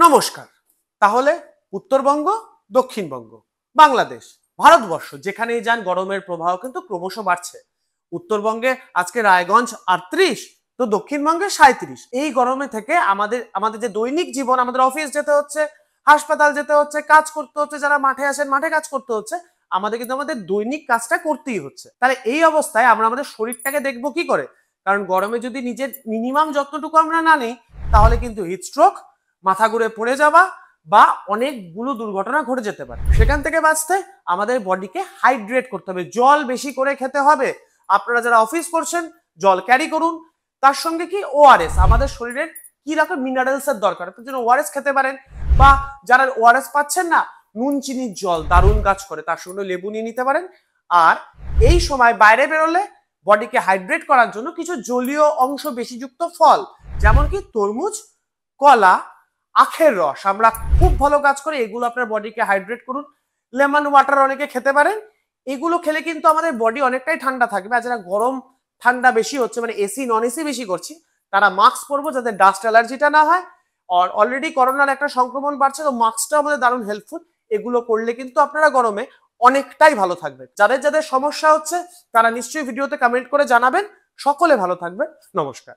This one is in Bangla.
নমস্কার। তাহলে উত্তরবঙ্গ, দক্ষিণবঙ্গ, বাংলাদেশ, ভারতবর্ষ যেখানেই যান গরমের প্রবাহ কিন্তু ক্রমশ বাড়ছে। উত্তরবঙ্গে আজকে রায়গঞ্জ 38, তো দক্ষিণবঙ্গে 37। এই গরমে থেকে আমাদের যে দৈনিক জীবন, আমাদের অফিস যেতে হচ্ছে, হাসপাতাল যেতে হচ্ছে, কাজ করতে হচ্ছে, যারা মাঠে আসেন মাঠে কাজ করতে হচ্ছে, আমাদের কিন্তু আমাদের দৈনিক কাজটা করতেই হচ্ছে। তাহলে এই অবস্থায় আমরা আমাদের শরীরটাকে দেখবো কি করে? কারণ গরমে যদি নিজের মিনিমাম যত্নটুকু আমরা না নিই, তাহলে কিন্তু হিটস্ট্রোক, মাথা ঘুরে পড়ে যাওয়া বা অনেকগুলো দুর্ঘটনা ঘটে যেতে পারে। সেখান থেকে বাঁচতে আমাদের বডিকে হাইড্রেট করতে হবে, জল বেশি করে খেতে হবে। আপনারা যারা অফিস করছেন জল ক্যারি করুন। তার সঙ্গে কি ওআরএস, আমাদের শরীরের কি রকম মিনারেলস এর দরকার, তার জন্য ওআরএস খেতে পারেন। বা যারা ওআরএস পাচ্ছেন না, নুন চিনির জল দারুণ কাজ করে, তার সঙ্গে লেবু নিয়ে নিতে পারেন। আর এই সময় বাইরে বেরোলে বডিকে হাইড্রেট করার জন্য কিছু জলীয় অংশ বেশিযুক্ত ফল, যেমন কি তরমুজ, কলা, আখের রস আমরা খুব ভালো কাজ করে, এগুলো আপনার বডিকে হাইড্রেট করুন। লেমন ওয়াটার অনেকে খেতে পারেন। এগুলো খেলে কিন্তু আমাদের বডি অনেকটাই ঠান্ডা থাকবে। আর যারা গরম ঠান্ডা বেশি হচ্ছে, মানে এসি নন এসি বেশি করছি, তারা মাস্ক পরবো যাতে ডাস্ট অ্যালার্জিটা না হয়। আর অলরেডি করোনার একটা সংক্রমণ বাড়ছে, তো মাস্কটা আমাদের দারুণ হেল্পফুল। এগুলো করলে কিন্তু আপনারা গরমে অনেকটাই ভালো থাকবে। যাদের যাদের সমস্যা হচ্ছে তারা নিশ্চয়ই ভিডিওতে কমেন্ট করে জানাবেন। সকলে ভালো থাকবে। নমস্কার।